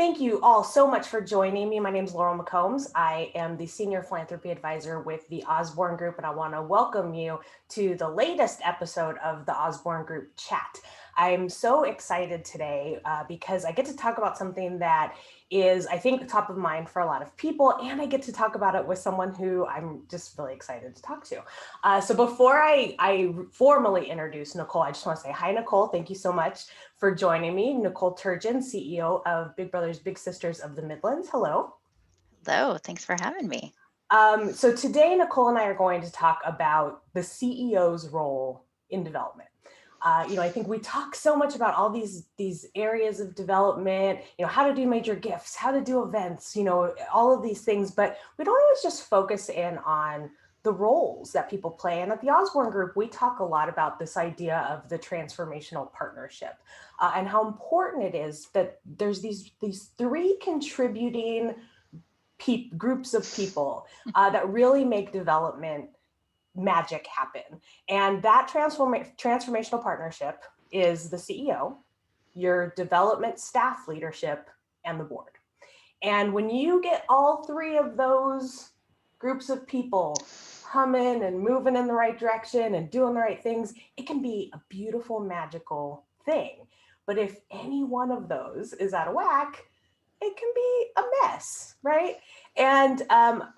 Thank you all so much for joining me. My name is Laurel McCombs. I am the Senior Philanthropy Advisor with the Osborne Group, and I want to welcome you to the latest episode of the Osborne Group Chat. I'm so excited today because I get to talk about something that is, I think, top of mind for a lot of people, and I get to talk about it with someone who I'm just really excited to talk to. So before I formally introduce Nicole, I just want to say hi, Nicole. Thank you so much for joining me. Nichole Turgeon, CEO of Big Brothers Big Sisters of the Midlands. Hello. Hello, thanks for having me. So today, Nicole and I are going to talk about the CEO's role in development. I think we talk so much about all these areas of development, how to do major gifts, how to do events, all of these things, but we don't always just focus in on the roles that people play. And at the Osborne Group, we talk a lot about this idea of the transformational partnership and how important it is that there's these three contributing groups of people that really make development magic happen. And that transformational partnership is the CEO, your development staff leadership, and the board. And when you get all three of those groups of people humming and moving in the right direction and doing the right things, it can be a beautiful, magical thing. But if any one of those is out of whack, it can be a mess, right? And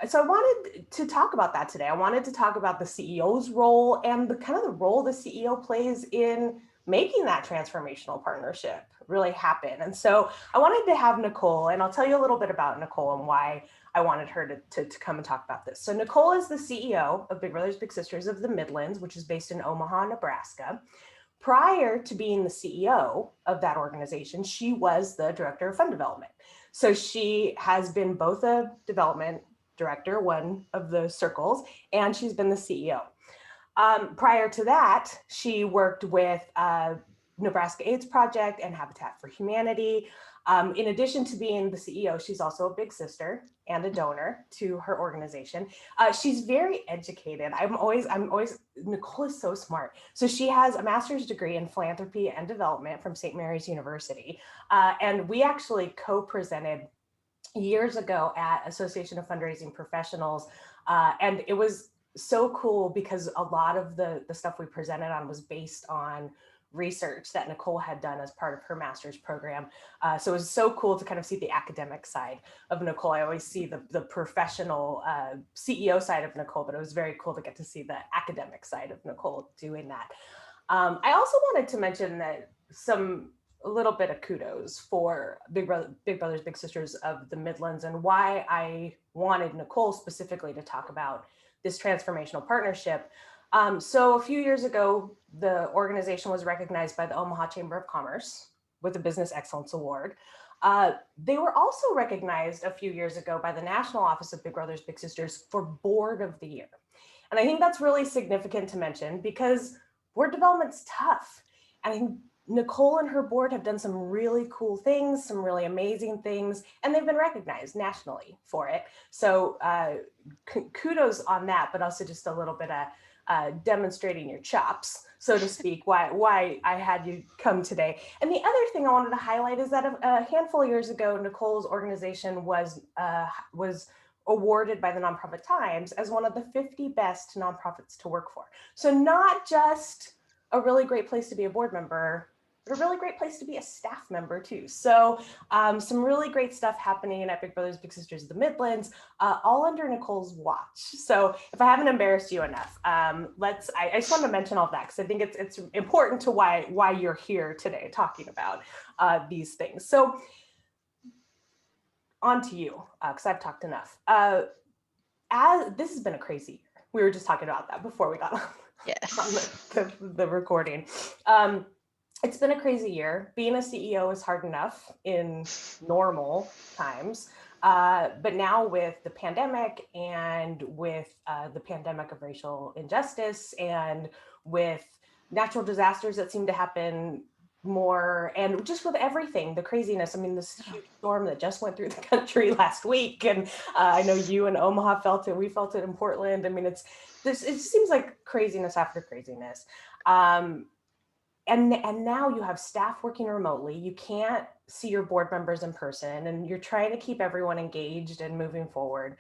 so I wanted to talk about that today. I wanted to talk about the CEO's role and the kind of the role the CEO plays in making that transformational partnership really happen. And so I wanted to have Nicole, and I'll tell you a little bit about Nicole and why I wanted her to come and talk about this. So Nicole is the CEO of Big Brothers Big Sisters of the Midlands, which is based in Omaha, Nebraska. Prior to being the CEO of that organization, she was the director of fund development. So she has been both a development director, one of the circles, and she's been the CEO. Prior to that, she worked with Nebraska AIDS Project and Habitat for Humanity. In addition to being the CEO, she's also a big sister and a donor to her organization. She's very educated. Nicole is so smart. So she has a master's degree in philanthropy and development from St. Mary's University. And we actually co-presented years ago at Association of Fundraising Professionals. And it was so cool because a lot of the stuff we presented on was based on research that Nicole had done as part of her master's program. So it was so cool to kind of see the academic side of Nicole. I always see the professional CEO side of Nicole, but it was very cool to get to see the academic side of Nicole doing that. I also wanted to mention that a little bit of kudos for Big Brothers Big Sisters of the Midlands and why I wanted Nicole specifically to talk about this transformational partnership. So a few years ago, the organization was recognized by the Omaha Chamber of Commerce with the Business Excellence Award. They were also recognized a few years ago by the National Office of Big Brothers Big Sisters for Board of the Year. And I think that's really significant to mention because board development's tough. And I think Nicole and her board have done some really cool things, some really amazing things, and they've been recognized nationally for it. So kudos on that, but also just a little bit of demonstrating your chops, so to speak, why I had you come today. And the other thing I wanted to highlight is that a handful of years ago, Nicole's organization was awarded by the Nonprofit Times as one of the 50 best nonprofits to work for. So not just a really great place to be a board member, but a really great place to be a staff member too. So some really great stuff happening at Big Brothers Big Sisters of the Midlands, all under Nicole's watch. So if I haven't embarrassed you enough, I just want to mention all of that because I think it's important to why you're here today talking about these things. So on to you, because I've talked enough. This has been a crazy year. We were just talking about that before we got on the recording. It's been a crazy year. Being a CEO is hard enough in normal times. But now with the pandemic and with the pandemic of racial injustice and with natural disasters that seem to happen more and just with everything, the craziness. I mean, this huge storm that just went through the country last week. And I know you in Omaha felt it. We felt it in Portland. I mean, it seems like craziness after craziness. and now you have staff working remotely. You can't see your board members in person, and you're trying to keep everyone engaged and moving forward.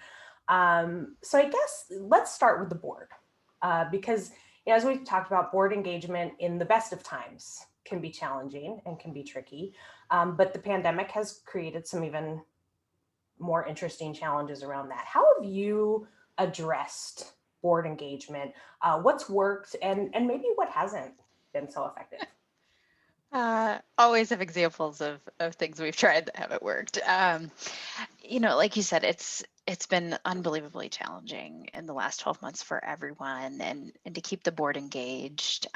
So I guess let's start with the board, because as we've talked about, board engagement in the best of times can be challenging and can be tricky. But the pandemic has created some even more interesting challenges around that. How have you addressed board engagement? What's worked and maybe what hasn't been so effective? Always have examples of things we've tried that haven't worked. Like you said, it's been unbelievably challenging in the last 12 months for everyone, and to keep the board engaged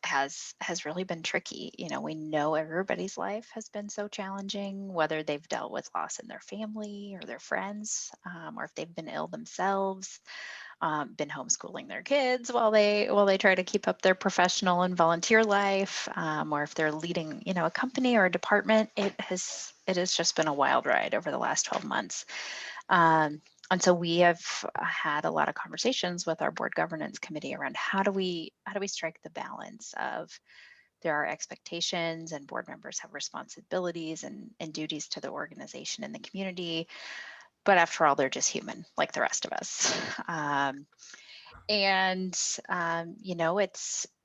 has really been tricky. We know everybody's life has been so challenging, whether they've dealt with loss in their family or their friends, or if they've been ill themselves. Been homeschooling their kids while they try to keep up their professional and volunteer life, or if they're leading a company or a department. It has just been a wild ride over the last 12 months. And so we have had a lot of conversations with our board governance committee around how do we strike the balance of there are expectations and board members have responsibilities and duties to the organization and the community, but after all, they're just human like the rest of us. And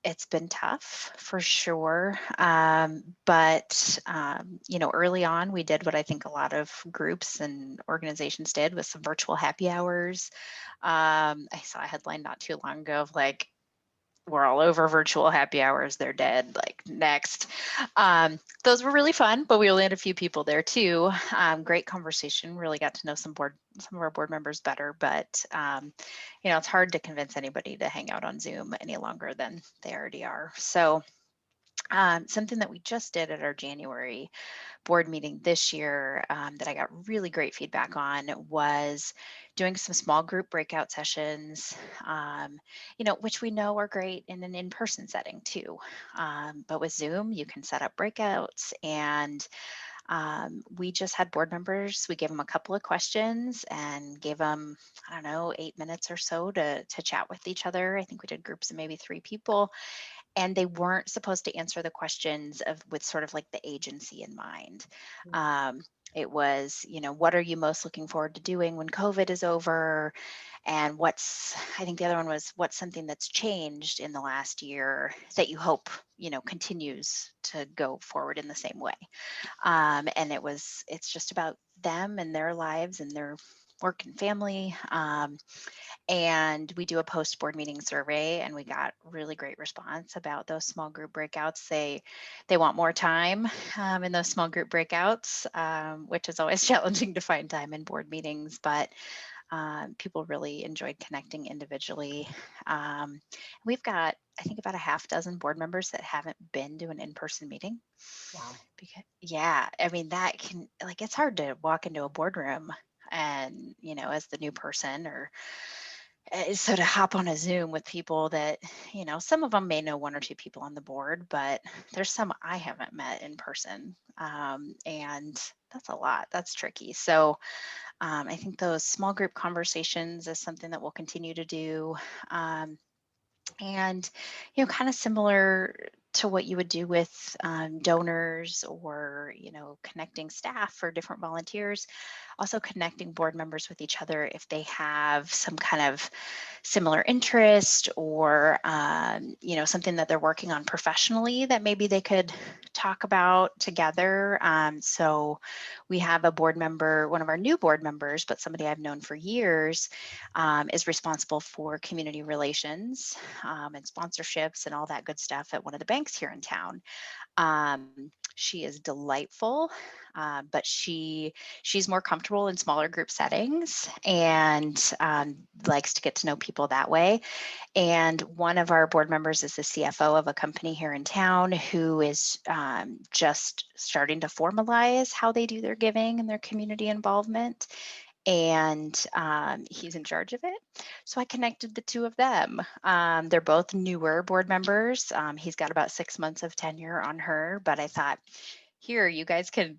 it's been tough for sure. But early on, we did what I think a lot of groups and organizations did with some virtual happy hours. I saw a headline not too long ago of like, we're all over virtual happy hours, they're dead, like next. Those were really fun, but we only had a few people there too. Great conversation, really got to know some of our board members better, but it's hard to convince anybody to hang out on Zoom any longer than they already are. So something that we just did at our January board meeting this year, that I got really great feedback on, was doing some small group breakout sessions, which we know are great in an in-person setting too. But with Zoom, you can set up breakouts, and we just had board members. We gave them a couple of questions and gave them, I don't know, 8 minutes or so to chat with each other. I think we did groups of maybe 3 people, and they weren't supposed to answer the questions with sort of like the agency in mind. It was, what are you most looking forward to doing when COVID is over? And I think the other one was, what's something that's changed in the last year that you hope, continues to go forward in the same way? And it's just about them and their lives and their work and family. And we do a post board meeting survey, and we got really great response about those small group breakouts. They want more time in those small group breakouts, which is always challenging to find time in board meetings, but people really enjoyed connecting individually. We've got, I think, about a half dozen board members that haven't been to an in-person meeting. Wow. Because, yeah, I mean, that can, like, it's hard to walk into a boardroom and, as the new person, or so to hop on a Zoom with people that, some of them may know one or two people on the board, but there's some I haven't met in person. And that's a lot. That's tricky. So I think those small group conversations is something that we'll continue to do. And kind of similar to what you would do with donors, or connecting staff or different volunteers, also connecting board members with each other if they have some kind of similar interest, or something that they're working on professionally that maybe they could talk about together. So we have a board member, one of our new board members, but somebody I've known for years, is responsible for community relations, and sponsorships and all that good stuff at one of the banks here in town. She is delightful, but she's more comfortable in smaller group settings, and likes to get to know people that way. And one of our board members is the CFO of a company here in town who is just starting to formalize how they do their giving and their community involvement. And he's in charge of it. So I connected the two of them. They're both newer board members. He's got about 6 months of tenure on her, but I thought, here, you guys can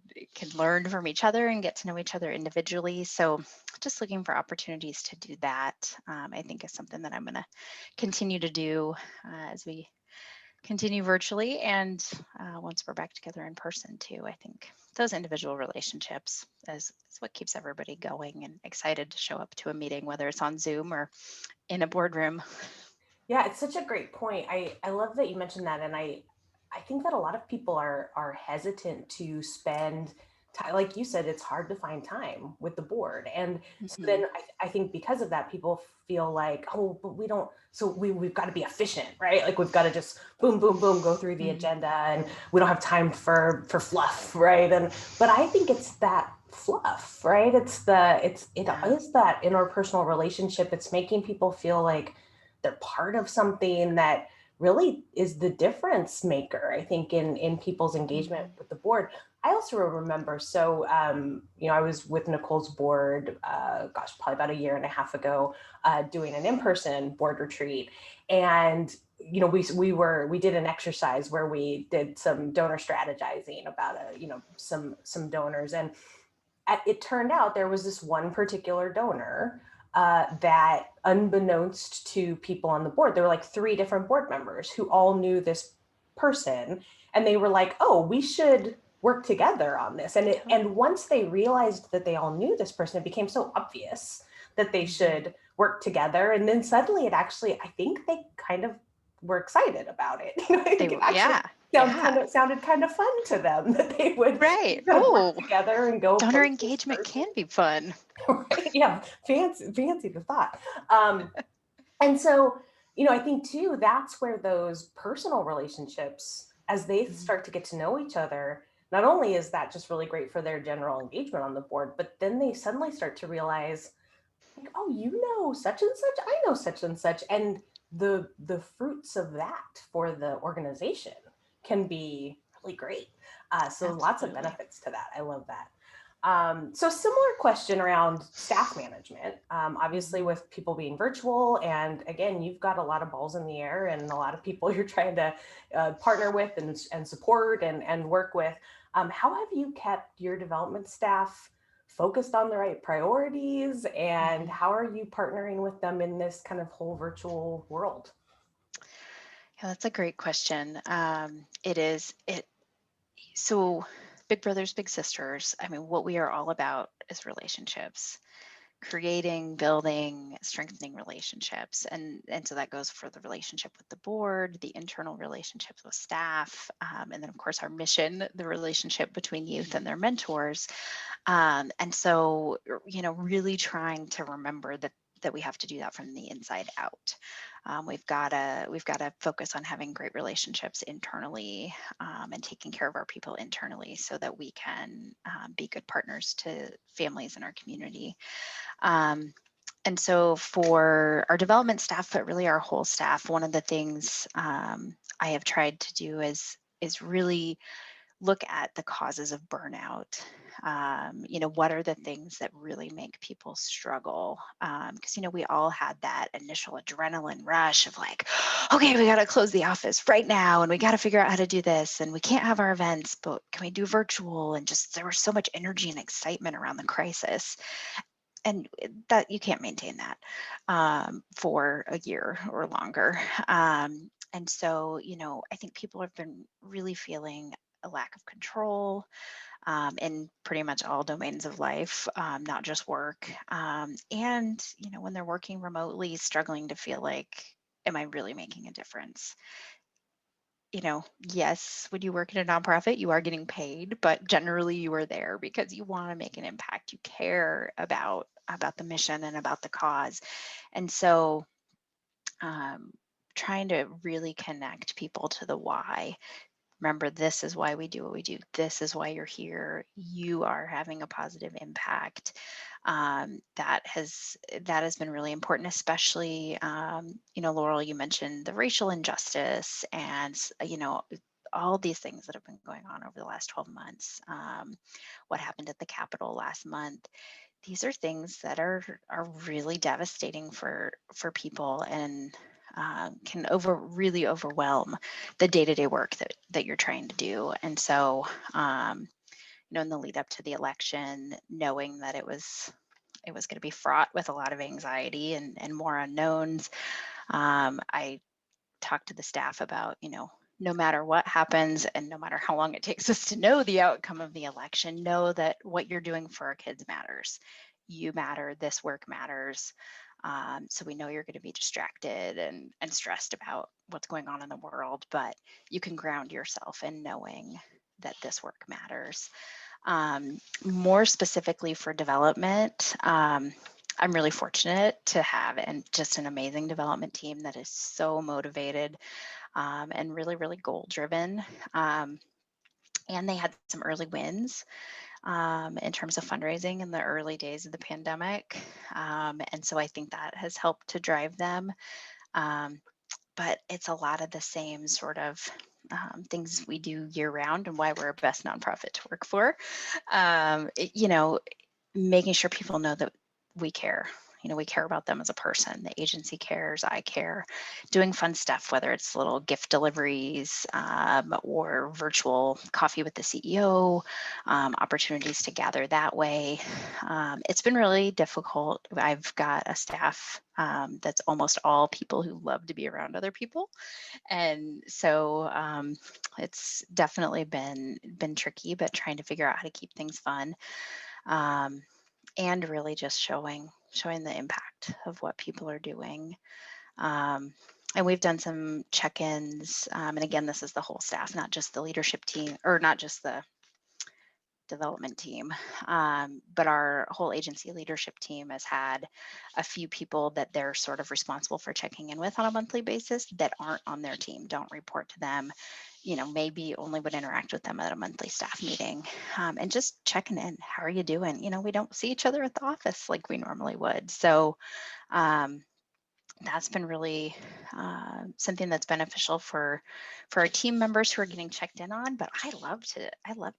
learn from each other and get to know each other individually. So just looking for opportunities to do that, I think is something that I'm going to continue to do as we continue virtually, and once we're back together in person too. I think those individual relationships is what keeps everybody going and excited to show up to a meeting, whether it's on Zoom or in a boardroom. Yeah, it's such a great point. I love that you mentioned that, and I think that a lot of people are hesitant to spend time. Like you said, it's hard to find time with the board, and so Hmm. then I think because of that, people feel like, oh, but we don't. So we've got to be efficient, right? Like we've got to just boom, boom, boom, go through the Hmm. agenda, and we don't have time for fluff, right? And but I think it's that fluff, right? It Yeah. is that interpersonal relationship. It's making people feel like they're part of something that really is the difference maker, I think, in people's engagement Hmm. with the board. I also remember, so I was with Nicole's board, gosh, probably about a year and a half ago, doing an in-person board retreat, and we did an exercise where we did some donor strategizing about some donors, and it turned out there was this one particular donor that, unbeknownst to people on the board, there were like three different board members who all knew this person, and they were like, "Oh, we should work together on this." Yep. And once they realized that they all knew this person, it became so obvious that they Hmm. should work together. And then suddenly, I think they kind of were excited about it. I They think it were, actually yeah, yeah, sounded kind of fun to them that they would right. kind of work Oh, together and go donor approach this engagement person. can be fun. Right? Yeah, fancy the thought. Um, and so, I think too, that's where those personal relationships, as they Mhm. start to get to know each other, not only is that just really great for their general engagement on the board, but then they suddenly start to realize, like, oh, you know such and such, I know such and such, and the fruits of that for the organization can be really great. So lots of Absolutely. benefits to that. I love that. So similar question around staff management. Obviously, Mhm. with people being virtual, and again, you've got a lot of balls in the air and a lot of people you're trying to partner with and support and work with. How have you kept your development staff focused on the right priorities, and Mhm. how are you partnering with them in this kind of whole virtual world? Yeah, that's a great question. It is it so big brothers, big sisters. I mean, what we are all about is relationships, creating, building, strengthening relationships, and so that goes for the relationship with the board, the internal relationships with staff, and then of course our mission, the relationship between youth and their mentors. And so, really trying to remember that we have to do that from the inside out. We've got to focus on having great relationships internally, and taking care of our people internally so that we can be good partners to families in our community. Um, and so for our development staff, but really our whole staff, one of the things I have tried to do is really look at the causes of burnout. What are the things that really make people struggle? Because, we all had that initial adrenaline rush of like, okay, we got to close the office right now and we got to figure out how to do this. And we can't have our events, but can we do virtual? And just there was so much energy and excitement around the crisis. And that you can't maintain that for a year or longer. And so, I think people have been really feeling a lack of control in pretty much all domains of life, not just work. And, when they're working remotely, struggling to feel like, am I really making a difference? Yes, when you work in a nonprofit, you are getting paid, but generally you are there because you want to make an impact. You care about the mission and about the cause. And so, um, trying to really connect people to the why. Remember, this is why we do what we do. This is why you're here. You are having a positive impact. That has been really important, especially, Laurel, you mentioned the racial injustice and all these things that have been going on over the last 12 months. What happened at the Capitol last month? These are things that are really devastating for people, and can really overwhelm the day-to-day work that you're trying to do. And so, in the lead up to the election, knowing that it was going to be fraught with a lot of anxiety and more unknowns, I talked to the staff about, no matter what happens and no matter how long it takes us to know the outcome of the election, know that what you're doing for our kids matters. You matter, this work matters. So we know you're going to be distracted and stressed about what's going on in the world, but you can ground yourself in knowing that this work matters. More specifically for development, I'm really fortunate to have just an amazing development team that is so motivated and really, really goal driven. And they had some early wins in terms of fundraising in the early days of the pandemic. And so I think that has helped to drive them. But it's a lot of the same sort of things we do year round and why we're a best nonprofit to work for. Making sure people know that we care. We care about them as a person. The agency cares, I care. Doing fun stuff, whether it's little gift deliveries or virtual coffee with the CEO, opportunities to gather that way. It's been really difficult. I've got a staff that's almost all people who love to be around other people. And so it's definitely been tricky, but trying to figure out how to keep things fun. And really just showing the impact of what people are doing. And we've done some check-ins. And again, this is the whole staff, not just the leadership team, or not just the development team, but our whole agency leadership team has had a few people that they're sort of responsible for checking in with on a monthly basis that aren't on their team, don't report to them, maybe only would interact with them at a monthly staff meeting, and just checking in. How are you doing? We don't see each other at the office like we normally would. So that's been really something that's beneficial for our team members who are getting checked in on. But I love to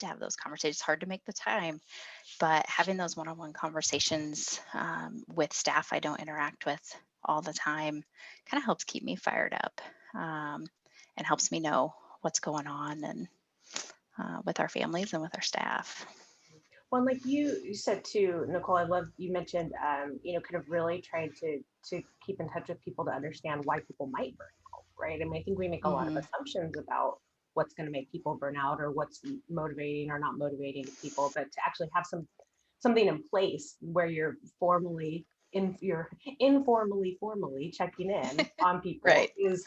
have those conversations. It's hard to make the time, but having those one-on-one conversations with staff I don't interact with all the time kind of helps keep me fired up and helps me know what's going on and with our families and with our staff. Well, like you said too, Nicole, I love you mentioned, kind of really trying to keep in touch with people to understand why people might burn out, right? I mean, I think we make a lot of assumptions about what's going to make people burn out or what's motivating or not motivating to people, but to actually have something in place where you're formally formally checking in on people Right. is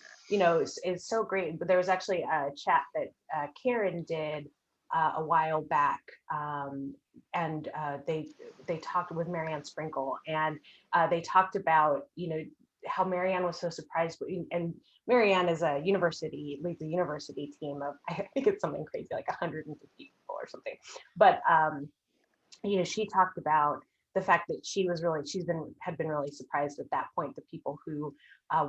so great. But there was actually a chat that Karen did a while back, and they talked with Marianne Sprinkle, and they talked about how Marianne was so surprised, and Marianne is leads a university team of, I think it's something crazy like 150 people or something, but she talked about the fact that had been really surprised at that point, the people who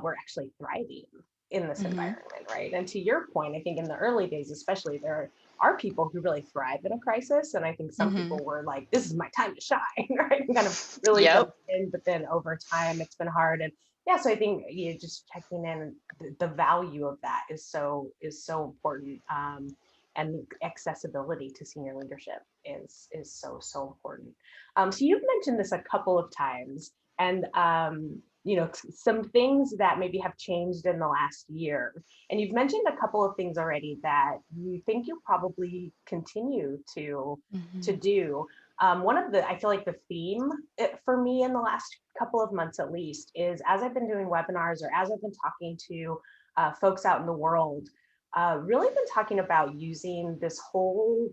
were actually thriving in this environment, right? And to your point, I think in the early days, especially, there are people who really thrive in a crisis, and I think some people were like, "This is my time to shine," right? And kind of really jumped in, but then over time, it's been hard. And yeah, so I think just checking in, the value of that is so important. And accessibility to senior leadership is so important. So you've mentioned this a couple of times, and some things that maybe have changed in the last year. And you've mentioned a couple of things already that you think you'll probably continue to do. One of I feel like the theme for me in the last couple of months at least is, as I've been doing webinars or as I've been talking to folks out in the world, really been talking about using this whole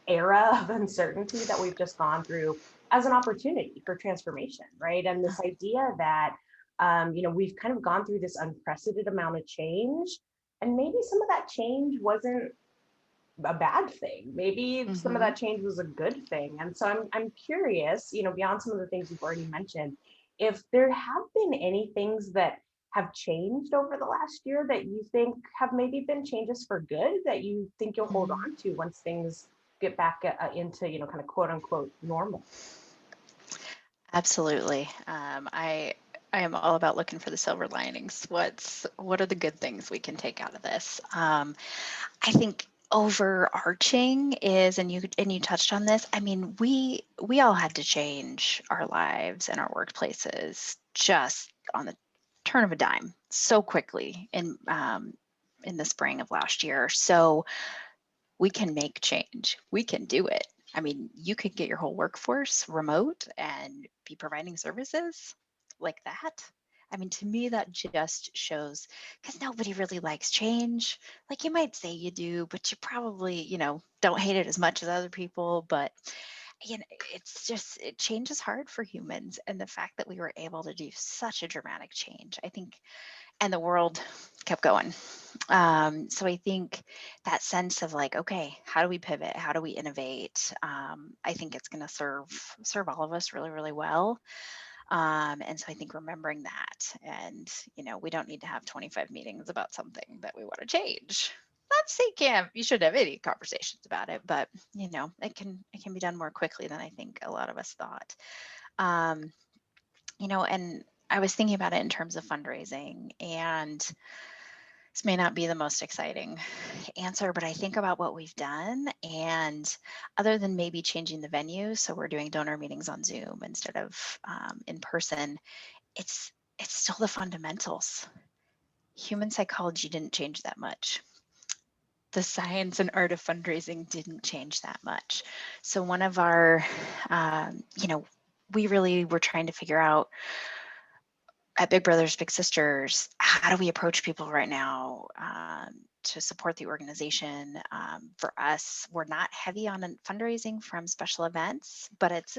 era of uncertainty that we've just gone through as an opportunity for transformation, right? And this idea that, we've kind of gone through this unprecedented amount of change, and maybe some of that change wasn't a bad thing. Maybe some of that change was a good thing. And so I'm curious, beyond some of the things you've already mentioned, if there have been any things that have changed over the last year that you think have maybe been changes for good that you think you'll hold on to once things get back into, kind of quote unquote normal. Absolutely. I am all about looking for the silver linings. What are the good things we can take out of this? I think overarching is, and you touched on this. I mean, we all had to change our lives and our workplaces just on the turn of a dime so quickly in in the spring of last year. So we can make change. We can do it. I mean, you could get your whole workforce remote and be providing services like that. I mean, to me, that just shows, because nobody really likes change. Like, you might say you do, but you probably, don't hate it as much as other people. But it's just, change is hard for humans. And the fact that we were able to do such a dramatic change, I think, and the world kept going. So I think that sense of like, okay, how do we pivot? How do we innovate? I think it's going to serve all of us really, really well. And so I think remembering that, and we don't need to have 25 meetings about something that we want to change. Not to say you should have any conversations about it, but it can be done more quickly than I think a lot of us thought. And I was thinking about it in terms of fundraising, and this may not be the most exciting answer, but I think about what we've done, and other than maybe changing the venue, so we're doing donor meetings on Zoom instead of in person, it's still the fundamentals. Human psychology didn't change that much. The science and art of fundraising didn't change that much. So one of our, we really were trying to figure out at Big Brothers Big Sisters, how do we approach people right now to support the organization? For us, we're not heavy on fundraising from special events, but it's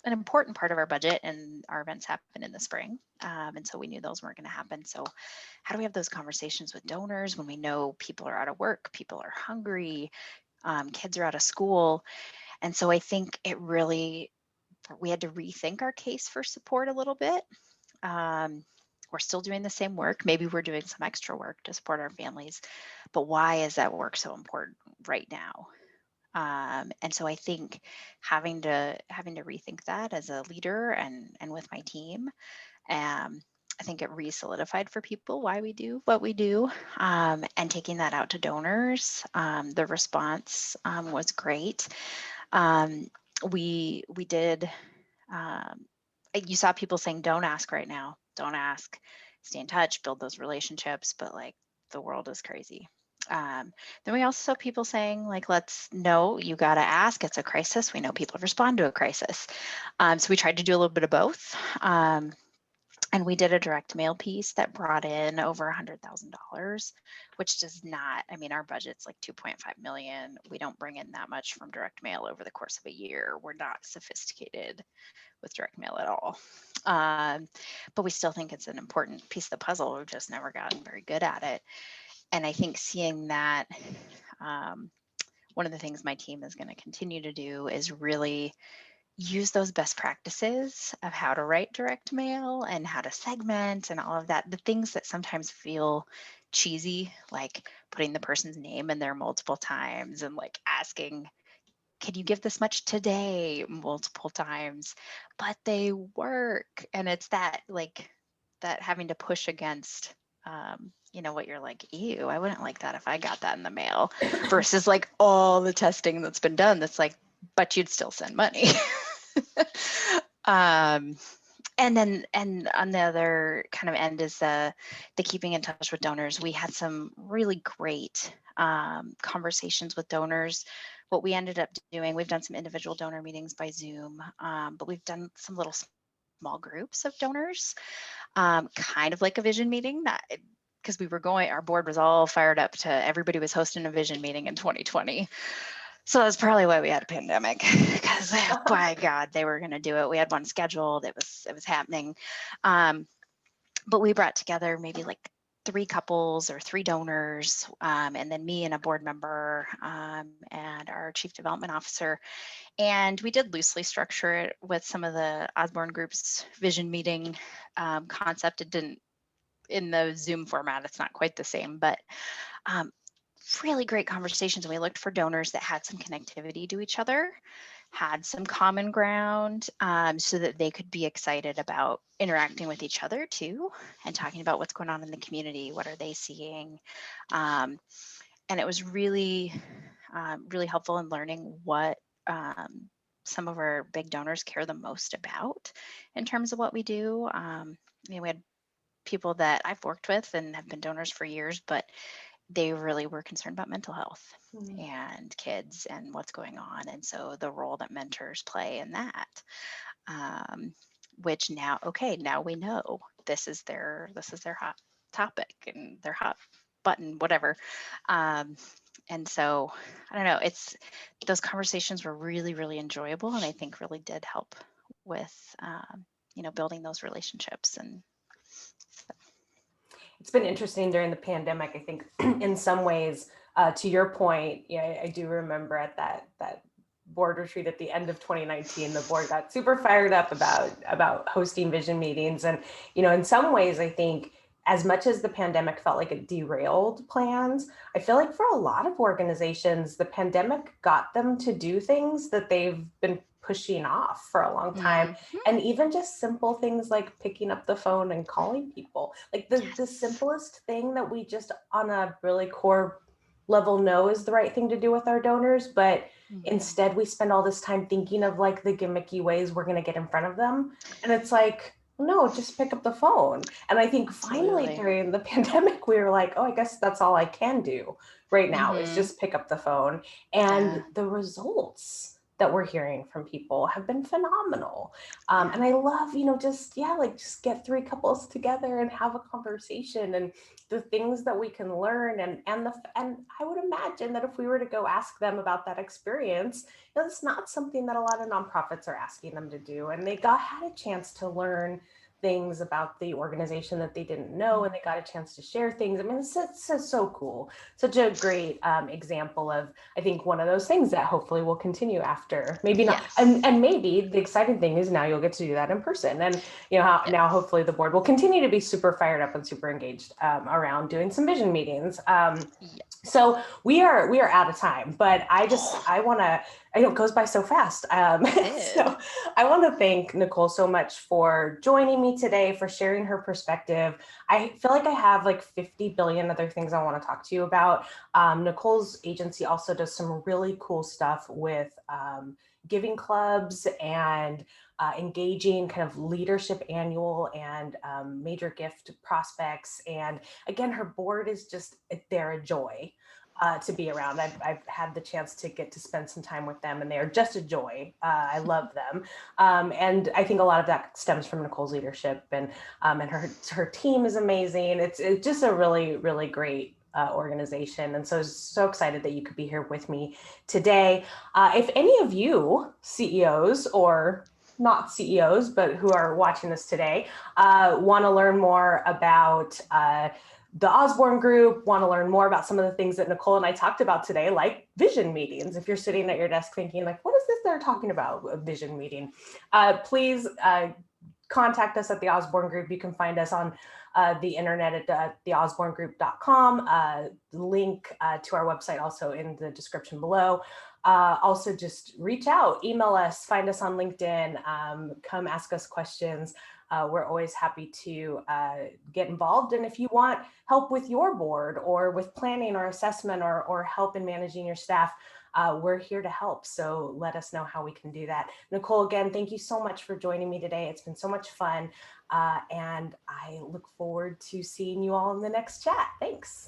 an important part of our budget, and our events happen in the spring. And so we knew those weren't going to happen. So how do we have those conversations with donors when we know people are out of work, people are hungry, kids are out of school? And so I think we had to rethink our case for support a little bit. We're still doing the same work. Maybe we're doing some extra work to support our families, but why is that work so important right now? And so I think having to rethink that as a leader and with my team, I think it re-solidified for people why we do what we do, and taking that out to donors. The response was great. We did. You saw people saying, "Don't ask right now. Don't ask. Stay in touch. Build those relationships." But like, the world is crazy. Then we also saw people saying, like, no, you got to ask. It's a crisis. We know people respond to a crisis. So we tried to do a little bit of both. And we did a direct mail piece that brought in over $100,000, which does not, I mean, our budget's like 2.5 million. We don't bring in that much from direct mail over the course of a year. We're not sophisticated with direct mail at all. But we still think it's an important piece of the puzzle. We've just never gotten very good at it. And I think seeing that, one of the things my team is going to continue to do is really use those best practices of how to write direct mail and how to segment and all of that. The things that sometimes feel cheesy, like putting the person's name in there multiple times and like asking, can you give this much today, multiple times, but they work. And it's that, like, that having to push against, what you're like, ew, I wouldn't like that if I got that in the mail, versus like all the testing that's been done that's like, but you'd still send money. And on the other kind of end is the keeping in touch with donors. We had some really great conversations with donors. What we ended up doing, we've done some individual donor meetings by Zoom, but we've done some little small groups of donors, kind of like a vision meeting, because our board was all fired up to, everybody was hosting a vision meeting in 2020. So that's probably why we had a pandemic, because by God, they were going to do it. We had one scheduled. It was happening. But we brought together maybe like 3 couples or 3 donors, and then me and a board member, and our chief development officer. And we did loosely structure it with some of the Osborne group's vision meeting concept. It didn't, in the Zoom format, it's not quite the same, but really great conversations. And we looked for donors that had some connectivity to each other, had some common ground, so that they could be excited about interacting with each other too, and talking about what's going on in the community, what are they seeing. And it was really, really helpful in learning what some of our big donors care the most about in terms of what we do. We had people that I've worked with and have been donors for years, but they really were concerned about mental health and kids and what's going on. And so the role that mentors play in that, which now we know this is their hot topic and their hot button, whatever. And so I don't know, those conversations were really, really enjoyable, and I think really did help with building those relationships. And so. It's been interesting during the pandemic. I think in some ways, to your point, I do remember at that board retreat at the end of 2019, the board got super fired up about hosting vision meetings. And, in some ways, I think as much as the pandemic felt like it derailed plans, I feel like for a lot of organizations, the pandemic got them to do things that they've been pushing off for a long time. And even just simple things like picking up the phone and calling people, like the simplest thing that we just on a really core level know is the right thing to do with our donors. But instead we spend all this time thinking of like the gimmicky ways we're going to get in front of them. And it's like, no, just pick up the phone. And I think finally during the pandemic, we were like, oh, I guess that's all I can do right now is just pick up the phone. And the results that we're hearing from people have been phenomenal. And I love, just get three couples together and have a conversation and the things that we can learn. And I would imagine that if we were to go ask them about that experience, it's not something that a lot of nonprofits are asking them to do. And they had a chance to learn things about the organization that they didn't know, and they got a chance to share things. I mean, it's so cool. Such a great example of, I think, one of those things that hopefully will continue after, maybe not. And maybe the exciting thing is now you'll get to do that in person. And, now hopefully the board will continue to be super fired up and super engaged around doing some vision meetings. So we are out of time, but I know it goes by so fast. So I want to thank Nicole so much for joining me today, for sharing her perspective. I feel like I have like 50 billion other things I want to talk to you about. Nicole's agency also does some really cool stuff with giving clubs and engaging kind of leadership annual and major gift prospects. And again, her board is they're a joy to be around. I've had the chance to get to spend some time with them, and they are just a joy. I love them. And I think a lot of that stems from Nicole's leadership, and her team is amazing. It's just a really, really great organization. And so excited that you could be here with me today. If any of you CEOs or not CEOs, but who are watching this today, want to learn more about the Osborne group, want to learn more about some of the things that Nicole and I talked about today, like vision meetings. If you're sitting at your desk thinking like, what is this they're talking about, a vision meeting? Please contact us at the Osborne group. You can find us on the internet at theosbornegroup.com. Link to our website also in the description below. Also just reach out, email us, find us on LinkedIn, come ask us questions. We're always happy to get involved. And if you want help with your board or with planning or assessment or help in managing your staff, we're here to help. So let us know how we can do that. Nicole, again, thank you so much for joining me today. It's been so much fun. And I look forward to seeing you all in the next chat. Thanks.